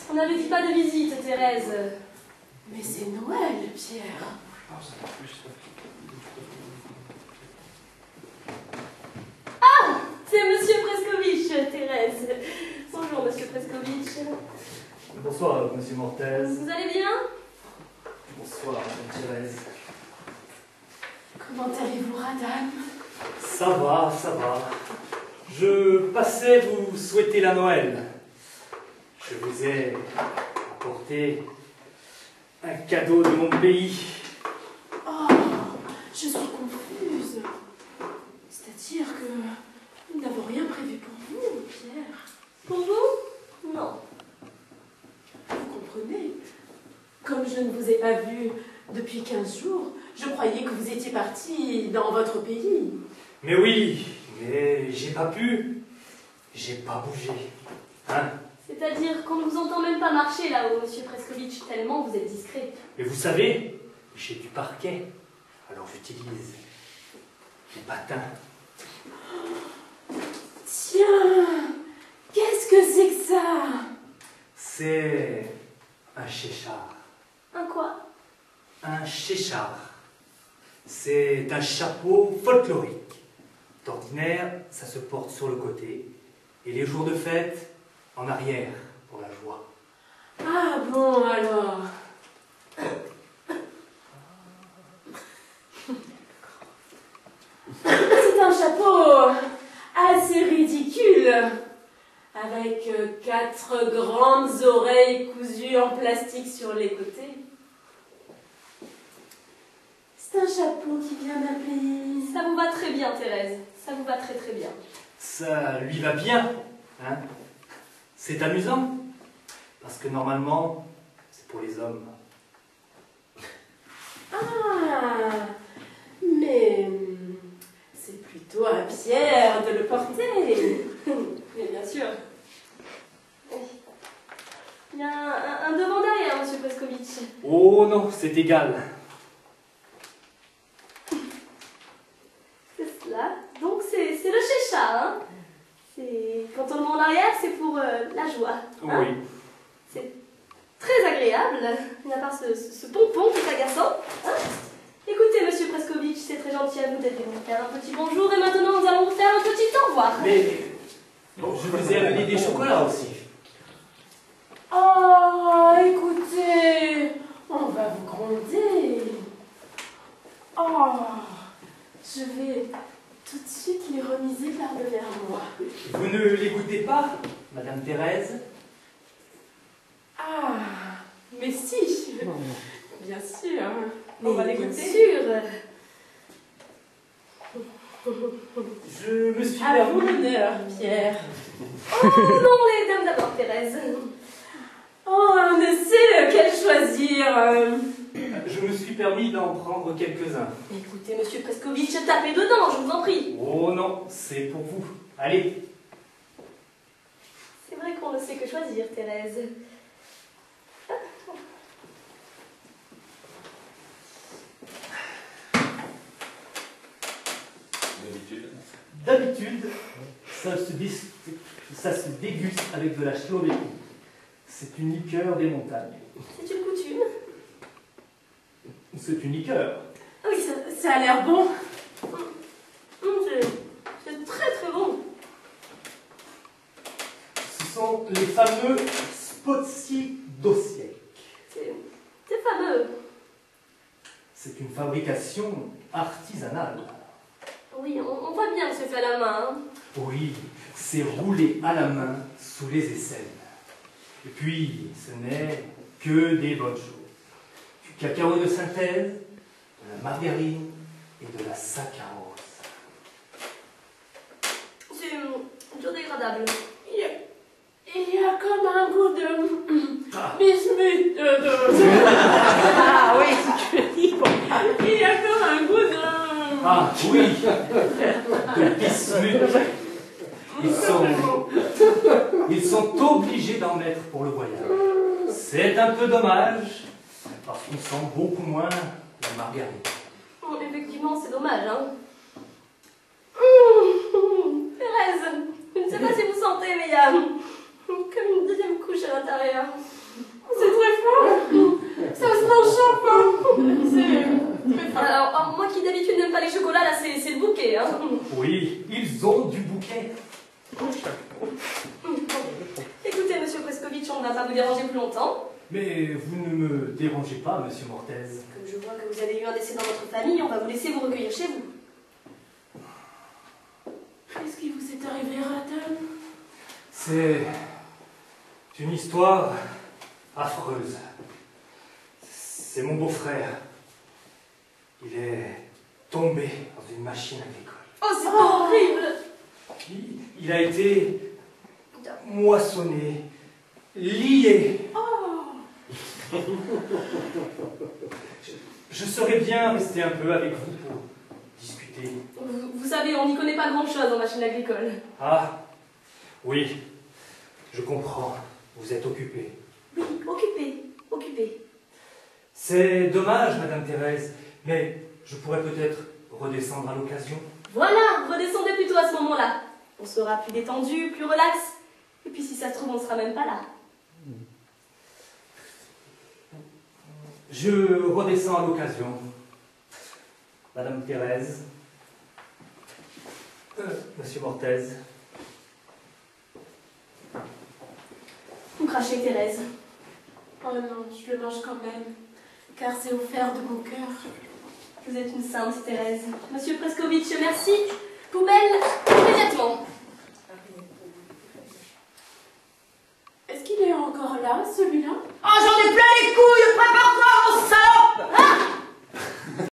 On n'avait dit pas de visite, Thérèse. Mais c'est Noël, Pierre. Ah, c'est Monsieur Prescovitch, Thérèse. Bonjour, Monsieur Prescovitch. Bonsoir, Monsieur Mortez. Vous allez bien? Bonsoir, Madame Thérèse. Comment allez-vous, Radam? Ça va, ça va. Je passais vous souhaiter la Noël. Je vous ai apporté un cadeau de mon pays. Oh, je suis confuse. C'est-à-dire que nous n'avons rien prévu pour vous, Pierre. Pour vous? Non. Vous comprenez? Comme je ne vous ai pas vu depuis 15 jours, je croyais que vous étiez parti dans votre pays. Mais oui, mais j'ai pas pu. J'ai pas bougé. Hein? C'est-à-dire qu'on ne vous entend même pas marcher là-haut, Monsieur Prescovitch, tellement vous êtes discret. Mais vous savez, j'ai du parquet. Alors j'utilise les patins. Tiens, qu'est-ce que c'est que ça? C'est un chéchard. Un quoi? Un chéchard. C'est un chapeau folklorique. D'ordinaire, ça se porte sur le côté. Et les jours de fête, en arrière, pour la joie. Ah bon, alors. C'est un chapeau assez ridicule, avec 4 grandes oreilles cousues en plastique sur les côtés. C'est un chapeau qui vient d'un pays. Ça vous va très bien, Thérèse. Ça vous va très très bien. Ça lui va bien, hein? C'est amusant, parce que normalement, c'est pour les hommes. Ah, mais c'est plutôt à Pierre de le porter. Mais bien sûr. Il y a un devant derrière, Monsieur Prescovitch. Oh non, c'est égal. C'est cela. Donc c'est le chéchard, hein. Quand on le met en arrière, c'est pour la joie. Hein. Oui. C'est très agréable, mis à part ce pompon qui est agaçant. Hein. Écoutez, Monsieur Prescovitch, c'est très gentil à vous d'être venu faire un petit bonjour et maintenant nous allons vous faire un petit au revoir. Mais bon, je vous ai amené des chocolats aussi. Oh, écoutez, on va vous gronder. Oh, je vais tout de suite les remiser par devers moi. Vous ne les goûtez pas, Madame Thérèse? Ah, mais si, bien sûr. On va les bien goûter. sûr. Je me suis À vous permis... l'honneur, Pierre. Oh non, les dames d'abord, Thérèse. Oh, on ne sait lequel choisir. Je me suis permis d'en prendre quelques-uns. Écoutez, Monsieur Prescovitch, tapez dedans, je vous en prie. Oh non, c'est pour vous. Allez. C'est vrai qu'on ne sait que choisir, Thérèse. D'habitude, ça se déguste avec de la Slovénie. C'est une liqueur des montagnes. C'est une coutume. C'est une liqueur. Ah oui, Ça a l'air bon. c'est très très bon. Ce sont les fameux Spotsi d'Osiek. C'est fameux. C'est une fabrication artisanale. Oui, on voit bien que c'est fait à la main. Hein. Oui, c'est roulé à la main sous les aisselles. Et puis, ce n'est que des bonnes choses. Du cacao de synthèse, de la margarine et de la saccharose. C'est biodégradable. Il y a comme un goût de Ah. bismuth. Ah oui, tu le dis. Il y a comme un goût de... Ah oui, de bismuth. Ils sont obligés d'en mettre pour le voyage. C'est un peu dommage, parce qu'on sent beaucoup moins la margarine. Bon, effectivement, c'est dommage, hein. Thérèse, je ne sais pas si vous sentez, mais il y a comme une deuxième couche à l'intérieur. Ah, moi qui d'habitude n'aime pas les chocolats, là c'est le bouquet, hein. Oui, ils ont du bouquet. Écoutez, monsieur Preskovitch, on ne va pas vous déranger plus longtemps. Mais vous ne me dérangez pas, monsieur Mortez. Comme je vois que vous avez eu un décès dans votre famille, on va vous laisser vous recueillir chez vous. Qu'est-ce qui vous est arrivé, Rattle? C'est une histoire affreuse. C'est mon beau-frère. Il est tombé dans une machine agricole. Oh, c'est horrible! Il a été moissonné, lié. Je serais bien resté un peu avec vous pour discuter. Vous savez, on n'y connaît pas grand-chose en machine agricole. Ah, oui, je comprends. Vous êtes occupé. Oui, occupé. C'est dommage, Madame Thérèse, mais je pourrais peut-être redescendre à l'occasion. Voilà, redescendez plutôt à ce moment-là. On sera plus détendu, plus relax. Et puis si ça se trouve, on ne sera même pas là. Je redescends à l'occasion. Madame Thérèse. Monsieur Mortez. Vous crachez, Thérèse. Oh non, je le mange quand même, car c'est offert de mon cœur. Vous êtes une sainte, Thérèse. Monsieur Preskovitch, merci. Poubelle, immédiatement. Est-ce qu'il est encore là, celui-là? Oh, j'en ai plein les couilles! Prépare-toi, mon salope! Ah!